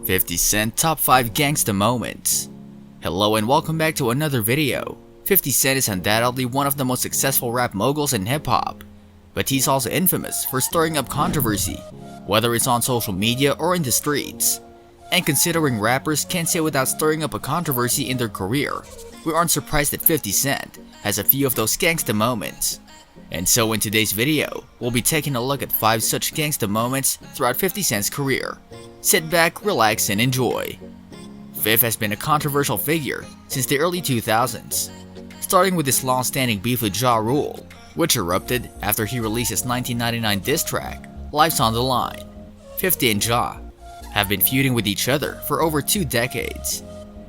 50 Cent Top 5 Gangsta Moments. Hello and welcome back to another video. 50 Cent is undoubtedly one of the most successful rap moguls in hip-hop, but he's also infamous for stirring up controversy, whether it's on social media or in the streets. And considering rappers can't say without stirring up a controversy in their career, we aren't surprised that 50 Cent has a few of those gangsta moments. And so in today's video, we'll be taking a look at 5 such gangsta moments throughout 50 Cent's career. Sit back, relax, and enjoy. 5th has been a controversial figure since the early 2000s, starting with his long-standing beef with Ja Rule, which erupted after he released his 1999 diss track, Life's on the Line. 50 and Ja have been feuding with each other for over 2 decades,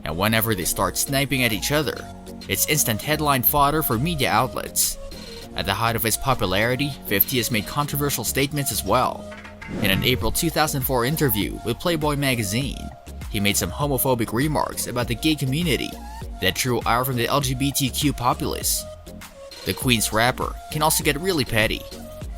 and whenever they start sniping at each other, it's instant headline fodder for media outlets. At the height of his popularity, 50 has made controversial statements as well. In an April 2004 interview with Playboy magazine, he made some homophobic remarks about the gay community that drew ire from the LGBTQ populace. The Queen's rapper can also get really petty.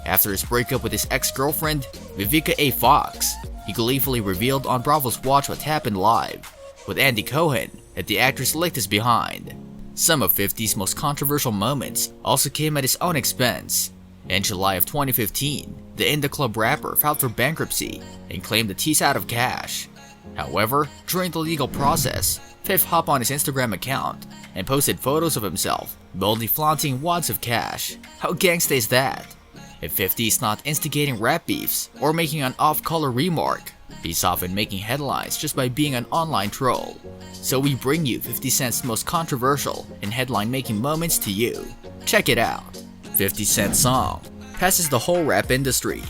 After his breakup with his ex-girlfriend, Vivica A. Fox, he gleefully revealed on Bravo's Watch What Happened Live with Andy Cohen that the actress licked his behind. Some of 50's most controversial moments also came at his own expense. In July of 2015, the In Da Club rapper filed for bankruptcy and claimed that he's out of cash. However, during the legal process, 5th hopped on his Instagram account and posted photos of himself, boldly flaunting wads of cash. How gangsta is that? If 50 is not instigating rap beefs or making an off-color remark, he's often making headlines just by being an online troll. So we bring you 50 Cent's most controversial and headline-making moments to you. Check it out. 50 Cent song passes the whole rap industry.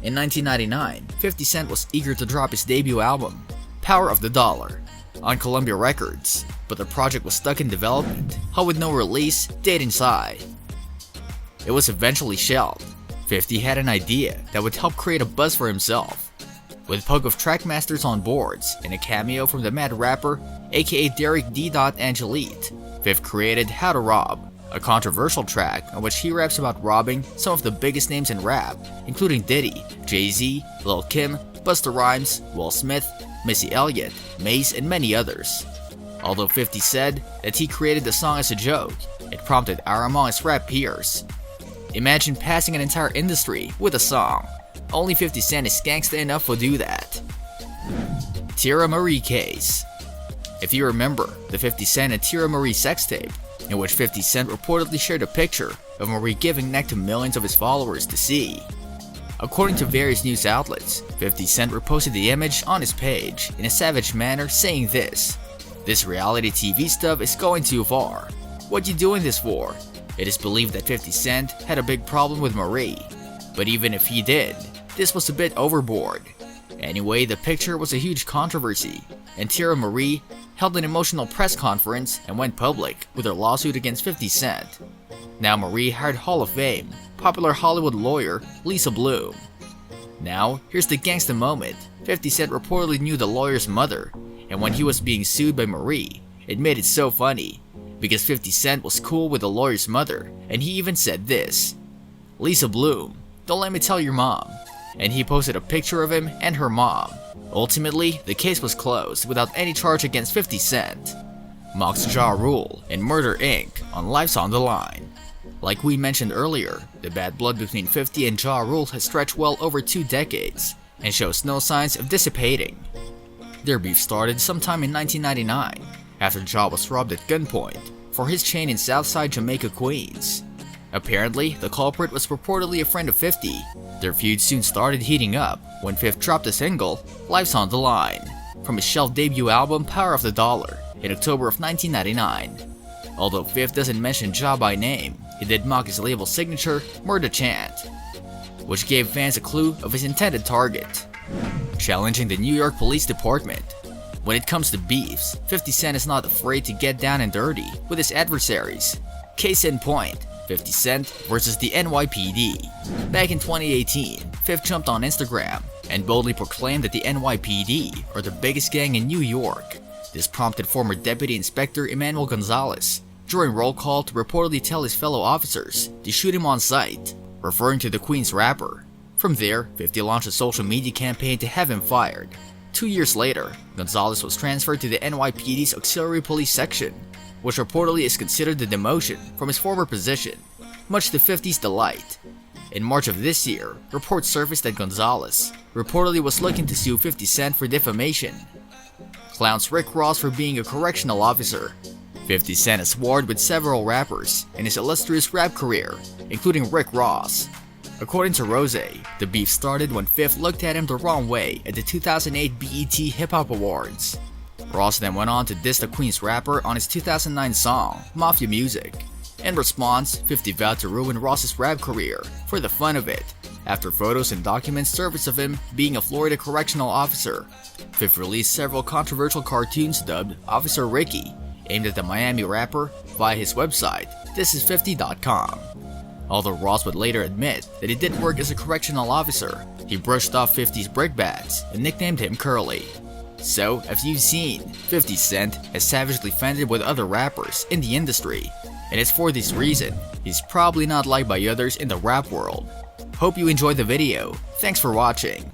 In 1999, 50 Cent was eager to drop his debut album, Power of the Dollar, on Columbia Records, but the project was stuck in development, with no release date in sight. It was eventually shelved. 50 had an idea that would help create a buzz for himself. With Pug of Trackmasters on boards and a cameo from the Mad Rapper, aka Derek D. Angelite, 5th created How to Rob, a controversial track on which he raps about robbing some of the biggest names in rap, including Diddy, Jay-Z, Lil Kim, Busta Rhymes, Will Smith, Missy Elliott, Mace, and many others. Although 50 said that he created the song as a joke, it prompted ire among his rap peers. Imagine passing an entire industry with a song. Only 50 Cent is gangsta enough to do that. Tira Marie case. If you remember the 50 Cent and Tira Marie sex tape, in which 50 Cent reportedly shared a picture of Marie giving neck to millions of his followers to see. According to various news outlets, 50 Cent reposted the image on his page in a savage manner saying this reality TV stuff is going too far. What you doing this for? It is believed that 50 Cent had a big problem with Marie, but even if he did, this was a bit overboard. Anyway, the picture was a huge controversy, and Tira Marie held an emotional press conference and went public with her lawsuit against 50 Cent. Now Marie hired Hall of Fame, popular Hollywood lawyer Lisa Bloom. Now, here's the gangsta moment. 50 Cent reportedly knew the lawyer's mother, and when he was being sued by Marie, it made it so funny, because 50 Cent was cool with the lawyer's mother, and he even said this, "Lisa Bloom, don't let me tell your mom," and he posted a picture of him and her mom. Ultimately, the case was closed without any charge against 50 Cent. Mocks Ja Rule in Murder Inc. on Life's on the Line. Like we mentioned earlier, the bad blood between 50 and Ja Rule has stretched well over 2 decades and shows no signs of dissipating. Their beef started sometime in 1999 after Ja was robbed at gunpoint for his chain in Southside Jamaica, Queens. Apparently, the culprit was purportedly a friend of 50. Their feud soon started heating up when 5th dropped the single, Life's on the Line, from his shelved debut album Power of the Dollar in October of 1999. Although 5th doesn't mention Ja by name, he did mock his label signature, Murder Chant, which gave fans a clue of his intended target. Challenging the New York Police Department. When it comes to beefs, 50 Cent is not afraid to get down and dirty with his adversaries. Case in point, 50 Cent versus the NYPD. Back in 2018, 5th jumped on Instagram and boldly proclaimed that the NYPD are the biggest gang in New York. This prompted former Deputy Inspector Emmanuel Gonzalez during roll call to reportedly tell his fellow officers to shoot him on sight, referring to the Queen's rapper. From there, 50 launched a social media campaign to have him fired. 2 years later, Gonzalez was transferred to the NYPD's Auxiliary Police Section, which reportedly is considered the demotion from his former position, much to 50's delight. In March of this year, reports surfaced that Gonzalez reportedly was looking to sue 50 Cent for defamation. Clowns Rick Ross for being a correctional officer. 50 Cent has warred with several rappers in his illustrious rap career, including Rick Ross. According to Rose, the beef started when 50 looked at him the wrong way at the 2008 BET Hip Hop Awards. Ross then went on to diss the Queens rapper on his 2009 song, Mafia Music. In response, 50 vowed to ruin Ross's rap career for the fun of it, after photos and documents surfaced of him being a Florida correctional officer. 50 released several controversial cartoons dubbed Officer Ricky, aimed at the Miami rapper via his website, thisis50.com. Although Ross would later admit that he did work as a correctional officer, he brushed off 50's brickbats and nicknamed him Curly. So, as you've seen, 50 Cent has savagely fended with other rappers in the industry, and it's for this reason he's probably not liked by others in the rap world. Hope you enjoyed the video. Thanks for watching.